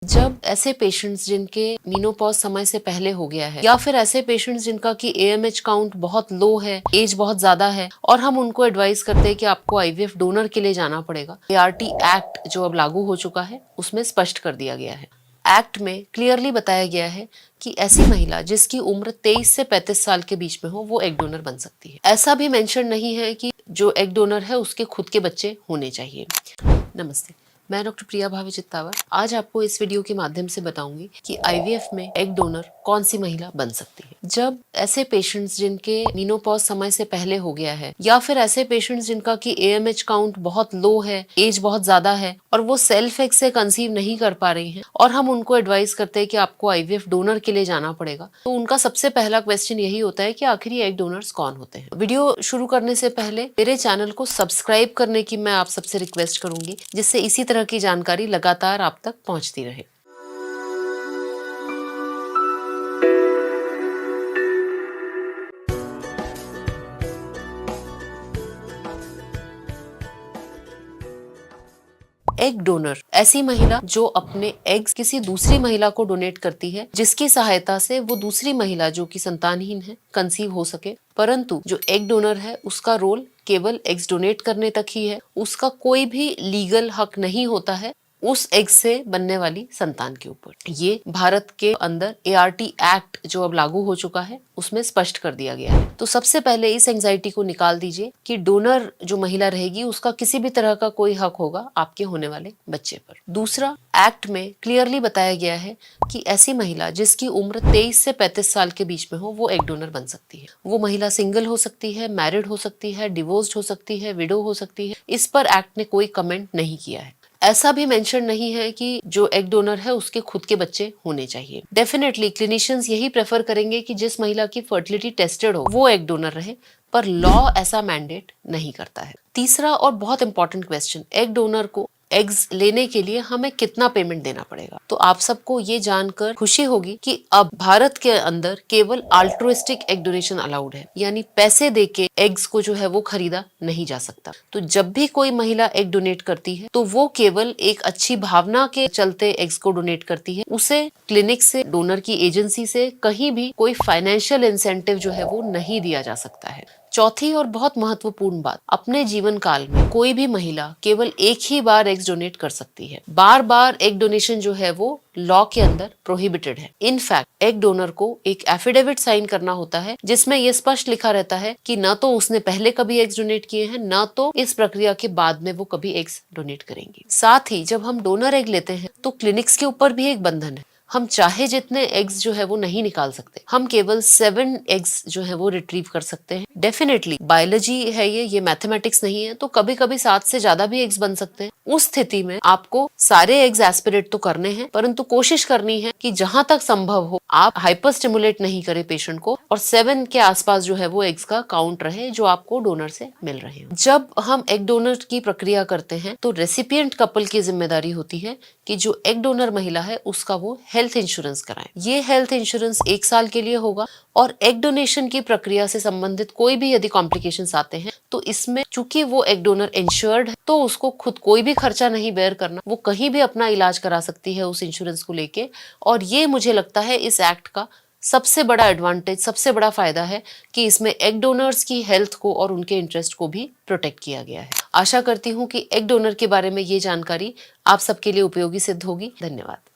जब ऐसे पेशेंट्स जिनके मीनोपॉज समय से पहले हो गया है या फिर ऐसे पेशेंट्स जिनका कि एएमएच काउंट बहुत लो है, एज बहुत ज्यादा है और हम उनको एडवाइस करते हैं कि आपको आईवीएफ डोनर के लिए जाना पड़ेगा। एआरटी एक्ट जो अब लागू हो चुका है उसमें स्पष्ट कर दिया गया है। एक्ट में क्लियरली बताया गया है कि ऐसी महिला जिसकी उम्र 23 से 35 साल के बीच में हो वो एग डोनर बन सकती है। ऐसा भी मेंशन नहीं है कि जो एग डोनर है उसके खुद के बच्चे होने चाहिए। नमस्ते, मैं डॉक्टर प्रिया भावे चित्तावर आज आपको इस वीडियो के माध्यम से बताऊंगी कि आईवीएफ में एग डोनर कौन सी महिला बन सकती है। जब ऐसे पेशेंट्स जिनके मीनोपॉज समय से पहले हो गया है या फिर ऐसे पेशेंट्स जिनका कि एएमएच काउंट बहुत लो है, एज बहुत ज्यादा है और वो सेल्फ एग से कंसीव नहीं कर पा रही हैं और हम उनको एडवाइस करते हैं कि आपको आईवीएफ डोनर के लिए जाना पड़ेगा, तो उनका सबसे पहला क्वेश्चन यही होता है कि आखिर ये एग डोनर्स कौन होते हैं। वीडियो शुरू करने से पहले मेरे चैनल को सब्सक्राइब करने की मैं आप सबसे रिक्वेस्ट करूंगी, जिससे इसी तरह की जानकारी लगातार आप तक पहुंचती रहे। एग डोनर ऐसी महिला जो अपने एग्स किसी दूसरी महिला को डोनेट करती है, जिसकी सहायता से वो दूसरी महिला जो कि संतानहीन है कंसीव हो सके। परंतु जो एग डोनर है उसका रोल केवल एग्स डोनेट करने तक ही है, उसका कोई भी लीगल हक नहीं होता है उस एग से बनने वाली संतान के ऊपर। ये भारत के अंदर एआरटी एक्ट जो अब लागू हो चुका है उसमें स्पष्ट कर दिया गया है। तो सबसे पहले इस एंजाइटी को निकाल दीजिए कि डोनर जो महिला रहेगी उसका किसी भी तरह का कोई हक होगा आपके होने वाले बच्चे पर। दूसरा, एक्ट में क्लियरली बताया गया है कि ऐसी महिला जिसकी उम्र 23 से 35 साल के बीच में हो वो एग डोनर बन सकती है। वो महिला सिंगल हो सकती है, मैरिड हो सकती है, डिवोर्स्ड हो सकती है, विडो हो सकती है। इस पर एक्ट ने कोई कमेंट नहीं किया है। ऐसा भी मेंशन नहीं है कि जो एग डोनर है उसके खुद के बच्चे होने चाहिए। डेफिनेटली क्लिनिशियंस यही प्रेफर करेंगे कि जिस महिला की फर्टिलिटी टेस्टेड हो वो एग डोनर रहे, पर लॉ ऐसा मैंडेट नहीं करता है। तीसरा और बहुत इंपॉर्टेंट क्वेश्चन, एग डोनर को एग्स लेने के लिए हमें कितना पेमेंट देना पड़ेगा। तो आप सबको ये जानकर खुशी होगी कि अब भारत के अंदर केवल अल्ट्रुइस्टिक एग डोनेशन अलाउड है, यानी पैसे देके एग्स को जो है वो खरीदा नहीं जा सकता। तो जब भी कोई महिला एग डोनेट करती है तो वो केवल एक अच्छी भावना के चलते एग्स को डोनेट करती है। उसे क्लिनिक से, डोनर की एजेंसी से कहीं भी कोई फाइनेंशियल इंसेंटिव जो है वो नहीं दिया जा सकता है। चौथी और बहुत महत्वपूर्ण बात, अपने जीवन काल में कोई भी महिला केवल एक ही बार एग्स डोनेट कर सकती है। बार बार एग डोनेशन जो है वो लॉ के अंदर प्रोहिबिटेड है। इनफैक्ट एग डोनर को एक एफिडेविट साइन करना होता है जिसमें यह स्पष्ट लिखा रहता है कि न तो उसने पहले कभी एग्स डोनेट किए हैं, न तो इस प्रक्रिया के बाद में वो कभी एग्स डोनेट करेंगी। साथ ही जब हम डोनर एग लेते हैं तो क्लिनिक्स के ऊपर भी एक बंधन है। हम चाहे जितने एग्स जो है वो नहीं निकाल सकते, हम केवल 7 एग्स जो है वो रिट्रीव कर सकते हैं। डेफिनेटली बायोलॉजी है ये मैथमेटिक्स नहीं है, तो कभी कभी 7 से ज्यादा भी एग्स बन सकते हैं। उस स्थिति में आपको सारे एग्स एस्पिरेट तो करने हैं, परंतु कोशिश करनी है कि जहां तक संभव हो आप हाइपर स्टिमुलेट नहीं करें पेशेंट को और 7 के आसपास जो है वो एग्स का काउंट रहे जो आपको डोनर से मिल रहे हैं। जब हम एग डोनर की प्रक्रिया करते हैं तो रेसिपिएंट कपल की जिम्मेदारी होती है कि जो एग डोनर महिला है उसका वो हेल्थ इंश्योरेंस कराएं। ये हेल्थ इंश्योरेंस 1 साल के लिए होगा और एग डोनेशन की प्रक्रिया से संबंधित कोई भी यदि कॉम्प्लिकेशंस आते हैं तो इसमें चूंकि वो एग डोनर इंश्योर्ड है तो उसको खुद कोई भी खर्चा नहीं बेयर करना, वो कहीं भी अपना इलाज करा सकती है उस इंश्योरेंस को लेके। और ये मुझे लगता है इस एक्ट का सबसे बड़ा एडवांटेज, सबसे बड़ा फायदा है कि इसमें एग डोनर्स की हेल्थ को और उनके इंटरेस्ट को भी प्रोटेक्ट किया गया है। आशा करती हूँ कि एग डोनर के बारे में ये जानकारी आप सबके लिए उपयोगी सिद्ध होगी। धन्यवाद।